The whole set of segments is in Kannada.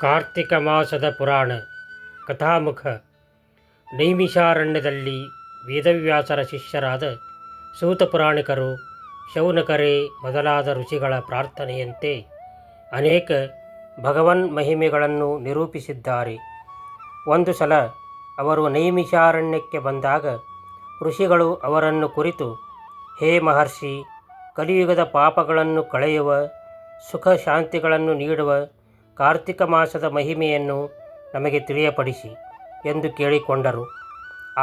ಕಾರ್ತಿಕ ಮಾಸದ ಪುರಾಣ ಕಥಾಮುಖ. ನೈಮಿಷಾರಣ್ಯದಲ್ಲಿ ವೇದವ್ಯಾಸರ ಶಿಷ್ಯರಾದ ಸೂತ ಪುರಾಣಿಕರು, ಶೌನಕರೇ ಮೊದಲಾದ ಋಷಿಗಳ ಪ್ರಾರ್ಥನೆಯಂತೆ ಅನೇಕ ಭಗವನ್ ಮಹಿಮೆಗಳನ್ನು ನಿರೂಪಿಸಿದ್ದಾರೆ. ಒಂದು ಸಲ ಅವರು ನೈಮಿಷಾರಣ್ಯಕ್ಕೆ ಬಂದಾಗ ಋಷಿಗಳು ಅವರನ್ನು ಕುರಿತು, ಹೇ ಮಹರ್ಷಿ, ಕಲಿಯುಗದ ಪಾಪಗಳನ್ನು ಕಳೆಯುವ, ಸುಖ ಶಾಂತಿಗಳನ್ನು ನೀಡುವ ಕಾರ್ತಿಕ ಮಾಸದ ಮಹಿಮೆಯನ್ನು ನಮಗೆ ತಿಳಿಯಪಡಿಸಿ ಎಂದು ಕೇಳಿಕೊಂಡರು.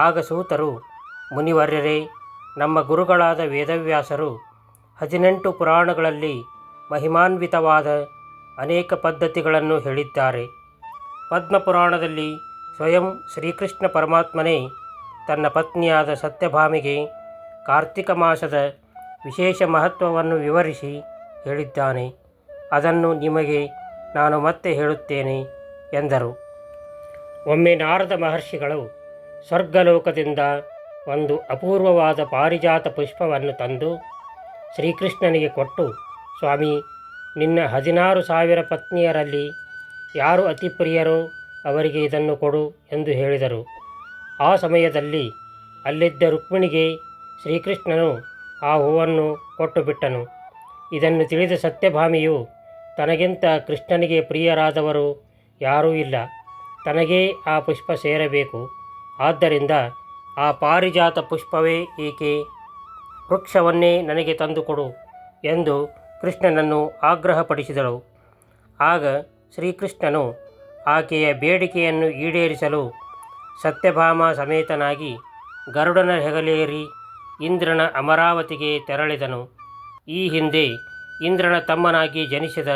ಆಗ ಸೂತರು, ಮುನಿವರ್ಯರೇ, ನಮ್ಮ ಗುರುಗಳಾದ ವೇದವ್ಯಾಸರು 18 ಪುರಾಣಗಳಲ್ಲಿ ಮಹಿಮಾನ್ವಿತವಾದ ಅನೇಕ ಪದ್ಧತಿಗಳನ್ನು ಹೇಳಿದ್ದಾರೆ. ಪದ್ಮಪುರಾಣದಲ್ಲಿ ಸ್ವಯಂ ಶ್ರೀಕೃಷ್ಣ ಪರಮಾತ್ಮನೇ ತನ್ನ ಪತ್ನಿಯಾದ ಸತ್ಯಭಾಮಿಗೆ ಕಾರ್ತಿಕ ಮಾಸದ ವಿಶೇಷ ಮಹತ್ವವನ್ನು ವಿವರಿಸಿ ಹೇಳಿದ್ದಾನೆ. ಅದನ್ನು ನಿಮಗೆ ನಾನು ಮತ್ತೆ ಹೇಳುತ್ತೇನೆ ಎಂದರು. ಒಮ್ಮೆ ನಾರದ ಮಹರ್ಷಿಗಳು ಸ್ವರ್ಗಲೋಕದಿಂದ ಒಂದು ಅಪೂರ್ವವಾದ ಪಾರಿಜಾತ ಪುಷ್ಪವನ್ನು ತಂದು ಶ್ರೀಕೃಷ್ಣನಿಗೆ ಕೊಟ್ಟು, ಸ್ವಾಮಿ, ನಿನ್ನ 16,000 ಪತ್ನಿಯರಲ್ಲಿ ಯಾರು ಅತಿ ಪ್ರಿಯರೋ ಅವರಿಗೆ ಇದನ್ನು ಕೊಡು ಎಂದು ಹೇಳಿದರು. ಆ ಸಮಯದಲ್ಲಿ ಅಲ್ಲಿದ್ದ ರುಕ್ಮಿಣಿಗೆ ಶ್ರೀಕೃಷ್ಣನು ಆ ಹೂವನ್ನು ಕೊಟ್ಟು ಬಿಟ್ಟನು. ಇದನ್ನು ತಿಳಿದ ಸತ್ಯಭಾಮಿಯು, ತನಗಿಂತ ಕೃಷ್ಣನಿಗೆ ಪ್ರಿಯರಾದವರು ಯಾರೂ ಇಲ್ಲ, ತನಗೇ ಆ ಪುಷ್ಪ ಸೇರಬೇಕು, ಆದ್ದರಿಂದ ಆ ಪಾರಿಜಾತ ಪುಷ್ಪವೇ ಏಕೆ, ವೃಕ್ಷವನ್ನೇ ನನಗೆ ತಂದುಕೊಡು ಎಂದು ಕೃಷ್ಣನನ್ನು ಆಗ್ರಹಪಡಿಸಿದಳು. ಆಗ ಶ್ರೀಕೃಷ್ಣನು ಆಕೆಯ ಬೇಡಿಕೆಯನ್ನು ಈಡೇರಿಸಲು ಸತ್ಯಭಾಮ ಸಮೇತನಾಗಿ ಗರುಡನ ಹೆಗಲೇರಿ ಇಂದ್ರನ ಅಮರಾವತಿಗೆ ತೆರಳಿದನು. ಈ ಹಿಂದೆ ಇಂದ್ರನ ತಮ್ಮನಾಗಿ ಜನಿಸಿದ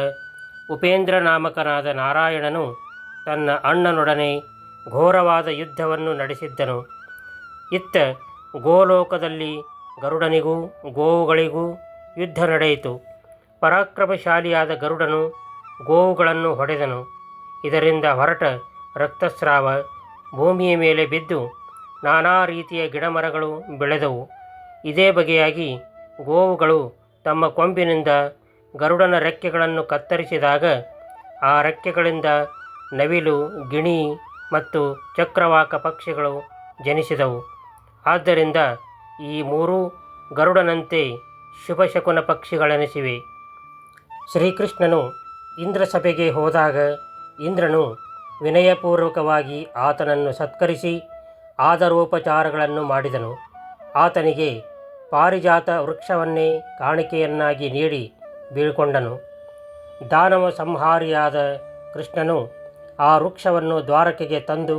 ಉಪೇಂದ್ರ ನಾಮಕನಾದ ನಾರಾಯಣನು ತನ್ನ ಅಣ್ಣನೊಡನೆ ಘೋರವಾದ ಯುದ್ಧವನ್ನು ನಡೆಸಿದ್ದನು. ಇತ್ತ ಗೋಲೋಕದಲ್ಲಿ ಗರುಡನಿಗೂ ಗೋವುಗಳಿಗೂ ಯುದ್ಧ ನಡೆಯಿತು. ಪರಾಕ್ರಮಶಾಲಿಯಾದ ಗರುಡನು ಗೋವುಗಳನ್ನು ಹೊಡೆದನು. ಇದರಿಂದ ಹೊರಟ ರಕ್ತಸ್ರಾವ ಭೂಮಿಯ ಮೇಲೆ ಬಿದ್ದು ನಾನಾ ರೀತಿಯ ಗಿಡಮರಗಳು ಬೆಳೆದವು. ಇದೇ ಬಗೆಯಾಗಿ ಗೋವುಗಳು ತಮ್ಮ ಕೊಂಬಿನಿಂದ ಗರುಡನ ರೆಕ್ಕೆಗಳನ್ನು ಕತ್ತರಿಸಿದಾಗ ಆ ರೆಕ್ಕೆಗಳಿಂದ ನವಿಲು, ಗಿಣಿ ಮತ್ತು ಚಕ್ರವಾಕ ಪಕ್ಷಿಗಳು ಜನಿಸಿದವು. ಆದ್ದರಿಂದ ಈ ಮೂರೂ ಗರುಡನಂತೆ ಶುಭಶಕುನ ಪಕ್ಷಿಗಳೆನಿಸಿವೆ. ಶ್ರೀಕೃಷ್ಣನು ಇಂದ್ರಸಭೆಗೆ ಹೋದಾಗ ಇಂದ್ರನು ವಿನಯಪೂರ್ವಕವಾಗಿ ಆತನನ್ನು ಸತ್ಕರಿಸಿ ಆದರೋಪಚಾರಗಳನ್ನು ಮಾಡಿದನು. ಆತನಿಗೆ ಪಾರಿಜಾತ ವೃಕ್ಷವನ್ನೇ ಕಾಣಿಕೆಯನ್ನಾಗಿ ನೀಡಿ ಬೀಳ್ಕೊಂಡನು. ದಾನವ ಸಂಹಾರಿಯಾದ ಕೃಷ್ಣನು ಆ ವೃಕ್ಷವನ್ನು ದ್ವಾರಕೆಗೆ ತಂದು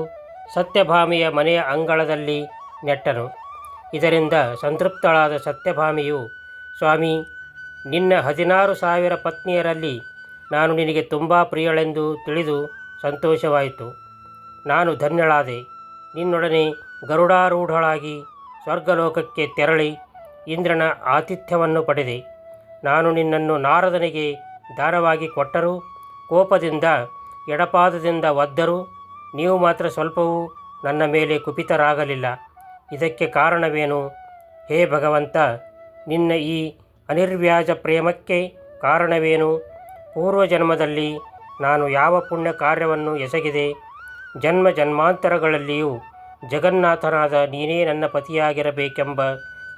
ಸತ್ಯಭಾಮಿಯ ಮನೆಯ ಅಂಗಳದಲ್ಲಿ ನೆಟ್ಟನು. ಇದರಿಂದ ಸಂತೃಪ್ತಳಾದ ಸತ್ಯಭಾಮಿಯು, ಸ್ವಾಮಿ, ನಿನ್ನ 16,000 ಪತ್ನಿಯರಲ್ಲಿ ನಾನು ನಿನಗೆ ತುಂಬ ಪ್ರಿಯಳೆಂದು ತಿಳಿದು ಸಂತೋಷವಾಯಿತು. ನಾನು ಧನ್ಯಳಾದೆ. ನಿನ್ನೊಡನೆ ಗರುಡಾರೂಢಳಾಗಿ ಸ್ವರ್ಗಲೋಕಕ್ಕೆ ತೆರಳಿ ಇಂದ್ರನ ಆತಿಥ್ಯವನ್ನು ಪಡೆದೆ. ನಾನು ನಿನ್ನನ್ನು ನಾರದನಿಗೆ ದಾನವಾಗಿ ಕೊಟ್ಟರೂ, ಕೋಪದಿಂದ ಎಡಪಾದದಿಂದ ಒದ್ದರೂ ನೀವು ಮಾತ್ರ ಸ್ವಲ್ಪವೂ ನನ್ನ ಮೇಲೆ ಕುಪಿತರಾಗಲಿಲ್ಲ. ಇದಕ್ಕೆ ಕಾರಣವೇನು? ಹೇ ಭಗವಂತ, ನಿನ್ನ ಈ ಅನಿರ್ವ್ಯಾಜ ಪ್ರೇಮಕ್ಕೆ ಕಾರಣವೇನು? ಪೂರ್ವಜನ್ಮದಲ್ಲಿ ನಾನು ಯಾವ ಪುಣ್ಯ ಕಾರ್ಯವನ್ನು ಎಸಗಿದೆ? ಜನ್ಮ ಜನ್ಮಾಂತರಗಳಲ್ಲಿಯೂ ಜಗನ್ನಾಥನಾದ ನೀನೇ ನನ್ನ ಪತಿಯಾಗಿರಬೇಕೆಂಬ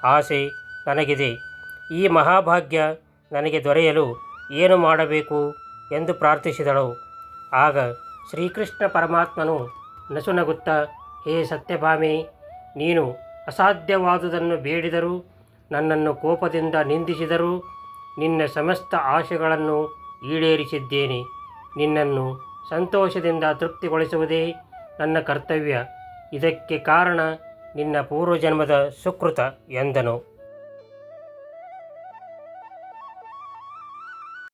ಆಸೆ ನನಗಿದೆ. ಈ ಮಹಾಭಾಗ್ಯ ನನಗೆ ದೊರೆಯಲು ಏನು ಮಾಡಬೇಕು ಎಂದು ಪ್ರಾರ್ಥಿಸಿದಳು. ಆಗ ಶ್ರೀಕೃಷ್ಣ ಪರಮಾತ್ಮನು ನಸುನಗುತ್ತಾ, ಹೇ ಸತ್ಯಭಾಮೆ, ನೀನು ಅಸಾಧ್ಯವಾದುದನ್ನು ಬೇಡಿದರೂ, ನನ್ನನ್ನು ಕೋಪದಿಂದ ನಿಂದಿಸಿದರೂ ನಿನ್ನ ಸಮಸ್ತ ಆಶೆಗಳನ್ನು ಈಡೇರಿಸಿದ್ದೇನೆ. ನಿನ್ನನ್ನು ಸಂತೋಷದಿಂದ ತೃಪ್ತಿಗೊಳಿಸುವುದೇ ನನ್ನ ಕರ್ತವ್ಯ. ಇದಕ್ಕೆ ಕಾರಣ ನಿನ್ನ ಪೂರ್ವಜನ್ಮದ ಸುಕೃತ ಎಂದನು.